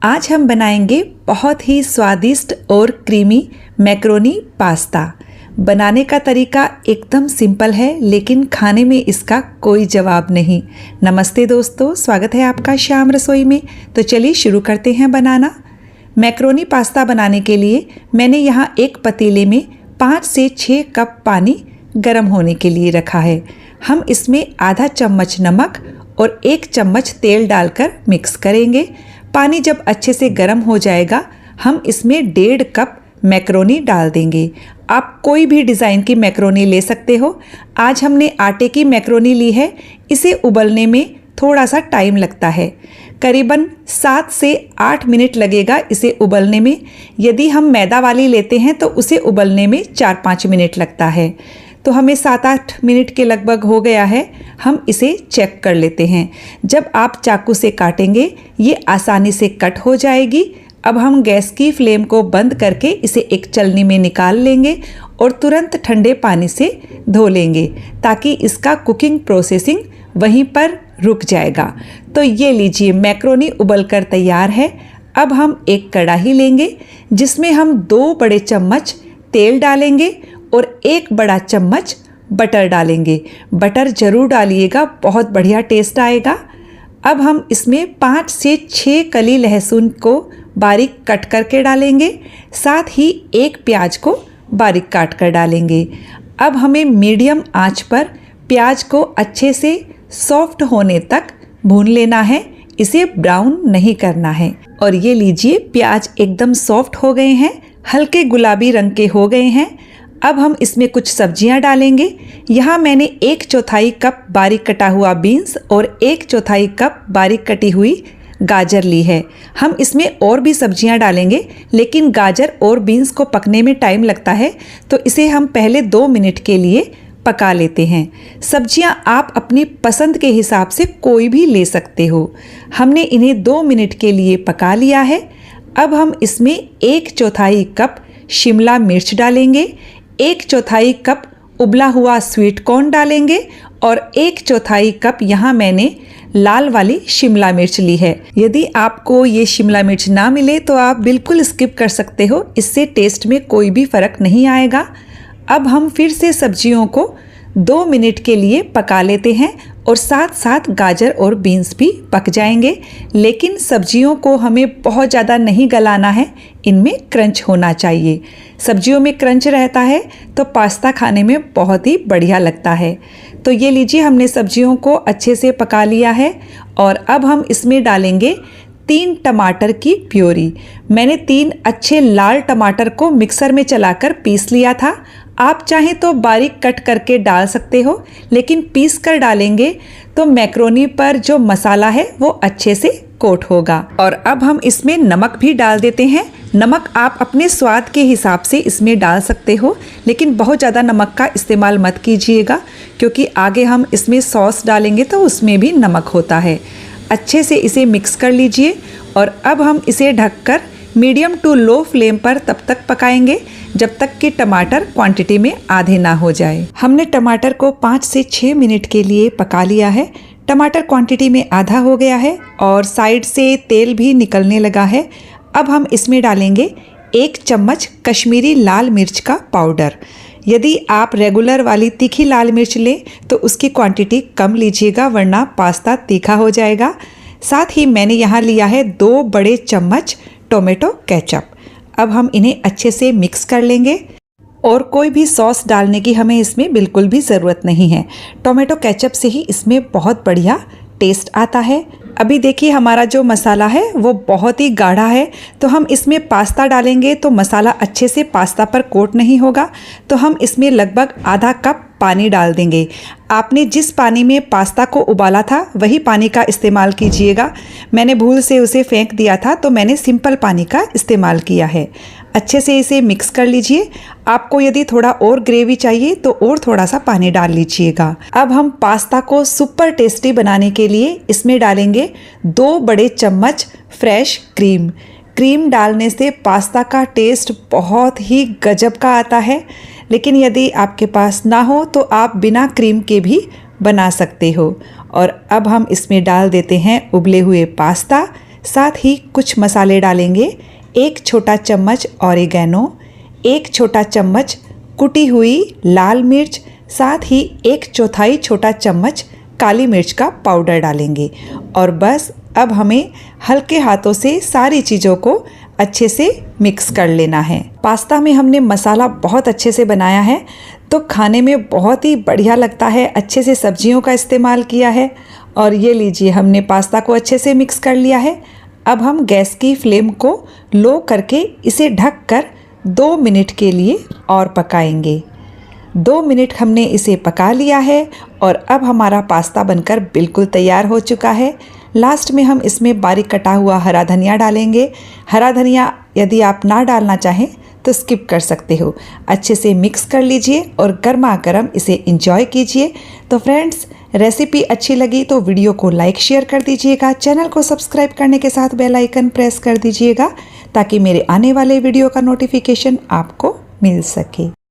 आज हम बनाएंगे बहुत ही स्वादिष्ट और क्रीमी मैक्रोनी पास्ता। बनाने का तरीका एकदम सिंपल है, लेकिन खाने में इसका कोई जवाब नहीं। नमस्ते दोस्तों, स्वागत है आपका श्याम रसोई में। तो चलिए शुरू करते हैं बनाना। मैक्रोनी पास्ता बनाने के लिए मैंने यहाँ एक पतीले में 5 से 6 कप पानी गर्म होने के लिए रखा है। हम इसमें आधा चम्मच नमक और 1 चम्मच तेल डालकर मिक्स करेंगे। पानी जब अच्छे से गर्म हो जाएगा, हम इसमें 1.5 कप मैक्रोनी डाल देंगे। आप कोई भी डिज़ाइन की मैक्रोनी ले सकते हो। आज हमने आटे की मैक्रोनी ली है। इसे उबलने में थोड़ा सा टाइम लगता है, करीबन 7 से 8 मिनट लगेगा इसे उबलने में। यदि हम मैदा वाली लेते हैं तो उसे उबलने में 4-5 मिनट लगता है। तो हमें 7-8 मिनट के लगभग हो गया है। हम इसे चेक कर लेते हैं। जब आप चाकू से काटेंगे ये आसानी से कट हो जाएगी। अब हम गैस की फ्लेम को बंद करके इसे एक छलनी में निकाल लेंगे और तुरंत ठंडे पानी से धो लेंगे, ताकि इसका कुकिंग प्रोसेसिंग वहीं पर रुक जाएगा। तो ये लीजिए, मैक्रोनी उबलकर तैयार है। अब हम एक कढ़ाई लेंगे जिसमें हम 2 बड़े चम्मच तेल डालेंगे और 1 बड़ा चम्मच बटर डालेंगे। बटर ज़रूर डालिएगा, बहुत बढ़िया टेस्ट आएगा। अब हम इसमें 5 से 6 कली लहसुन को बारीक कट करके डालेंगे। साथ ही 1 प्याज को बारीक काट कर डालेंगे। अब हमें मीडियम आंच पर प्याज को अच्छे से सॉफ्ट होने तक भून लेना है। इसे ब्राउन नहीं करना है। और ये लीजिए, प्याज एकदम सॉफ्ट हो गए हैं, हल्के गुलाबी रंग के हो गए हैं। अब हम इसमें कुछ सब्जियां डालेंगे। यहाँ मैंने 1/4 कप बारीक कटा हुआ बीन्स और 1/4 कप बारीक कटी हुई गाजर ली है। हम इसमें और भी सब्जियां डालेंगे, लेकिन गाजर और बीन्स को पकने में टाइम लगता है, तो इसे हम पहले 2 मिनट के लिए पका लेते हैं। सब्जियां आप अपनी पसंद के हिसाब से कोई भी ले सकते हो। हमने इन्हें 2 मिनट के लिए पका लिया है। अब हम इसमें 1/4 कप शिमला मिर्च डालेंगे, 1/4 कप उबला हुआ स्वीट कॉर्न डालेंगे और 1/4 कप यहाँ मैंने लाल वाली शिमला मिर्च ली है। यदि आपको ये शिमला मिर्च ना मिले तो आप बिल्कुल स्किप कर सकते हो, इससे टेस्ट में कोई भी फ़र्क नहीं आएगा। अब हम फिर से सब्जियों को 2 मिनट के लिए पका लेते हैं और साथ साथ गाजर और बीन्स भी पक जाएंगे। लेकिन सब्जियों को हमें बहुत ज़्यादा नहीं गलाना है, इनमें क्रंच होना चाहिए। सब्जियों में क्रंच रहता है तो पास्ता खाने में बहुत ही बढ़िया लगता है। तो ये लीजिए, हमने सब्जियों को अच्छे से पका लिया है और अब हम इसमें डालेंगे 3 टमाटर की प्योरी। मैंने 3 अच्छे लाल टमाटर को मिक्सर में चलाकर पीस लिया था। आप चाहें तो बारीक कट करके डाल सकते हो, लेकिन पीस कर डालेंगे तो मैक्रोनी पर जो मसाला है वो अच्छे से कोट होगा। और अब हम इसमें नमक भी डाल देते हैं। नमक आप अपने स्वाद के हिसाब से इसमें डाल सकते हो, लेकिन बहुत ज़्यादा नमक का इस्तेमाल मत कीजिएगा, क्योंकि आगे हम इसमें सॉस डालेंगे तो उसमें भी नमक होता है। अच्छे से इसे मिक्स कर लीजिए और अब हम इसे ढककर मीडियम टू लो फ्लेम पर तब तक पकाएंगे जब तक कि टमाटर क्वांटिटी में आधे ना हो जाए। हमने टमाटर को 5 से 6 मिनट के लिए पका लिया है। टमाटर क्वांटिटी में आधा हो गया है और साइड से तेल भी निकलने लगा है। अब हम इसमें डालेंगे 1 चम्मच कश्मीरी लाल मिर्च का पाउडर। यदि आप रेगुलर वाली तीखी लाल मिर्च लें तो उसकी क्वांटिटी कम लीजिएगा, वरना पास्ता तीखा हो जाएगा। साथ ही मैंने यहाँ लिया है 2 बड़े चम्मच टोमेटो केचप। अब हम इन्हें अच्छे से मिक्स कर लेंगे और कोई भी सॉस डालने की हमें इसमें बिल्कुल भी ज़रूरत नहीं है। टोमेटो केचप से ही इसमें बहुत बढ़िया टेस्ट आता है। अभी देखिए, हमारा जो मसाला है वो बहुत ही गाढ़ा है, तो हम इसमें पास्ता डालेंगे तो मसाला अच्छे से पास्ता पर कोट नहीं होगा। तो हम इसमें लगभग आधा कप पानी डाल देंगे। आपने जिस पानी में पास्ता को उबाला था वही पानी का इस्तेमाल कीजिएगा। मैंने भूल से उसे फेंक दिया था, तो मैंने सिंपल पानी का इस्तेमाल किया है। अच्छे से इसे मिक्स कर लीजिए। आपको यदि थोड़ा और ग्रेवी चाहिए तो और थोड़ा सा पानी डाल लीजिएगा। अब हम पास्ता को सुपर टेस्टी बनाने के लिए इसमें डालेंगे 2 बड़े चम्मच फ्रेश क्रीम। क्रीम डालने से पास्ता का टेस्ट बहुत ही गजब का आता है, लेकिन यदि आपके पास ना हो तो आप बिना क्रीम के भी बना सकते हो। और अब हम इसमें डाल देते हैं उबले हुए पास्ता। साथ ही कुछ मसाले डालेंगे। 1 छोटा चम्मच ऑरिगेनो, 1 छोटा चम्मच कुटी हुई लाल मिर्च, साथ ही 1/4 छोटा चम्मच काली मिर्च का पाउडर डालेंगे। और बस अब हमें हल्के हाथों से सारी चीज़ों को अच्छे से मिक्स कर लेना है। पास्ता में हमने मसाला बहुत अच्छे से बनाया है तो खाने में बहुत ही बढ़िया लगता है। अच्छे से सब्जियों का इस्तेमाल किया है। और ये लीजिए, हमने पास्ता को अच्छे से मिक्स कर लिया है। अब हम गैस की फ्लेम को लो करके इसे ढककर 2 मिनट के लिए और पकाएंगे। 2 मिनट हमने इसे पका लिया है और अब हमारा पास्ता बनकर बिल्कुल तैयार हो चुका है। लास्ट में हम इसमें बारीक कटा हुआ हरा धनिया डालेंगे। हरा धनिया यदि आप ना डालना चाहें तो स्किप कर सकते हो। अच्छे से मिक्स कर लीजिए और गर्मा गर्म इसे इंजॉय कीजिए। तो फ्रेंड्स, रेसिपी अच्छी लगी तो वीडियो को लाइक शेयर कर दीजिएगा। चैनल को सब्सक्राइब करने के साथ बेल आइकन प्रेस कर दीजिएगा ताकि मेरे आने वाले वीडियो का नोटिफिकेशन आपको मिल सके।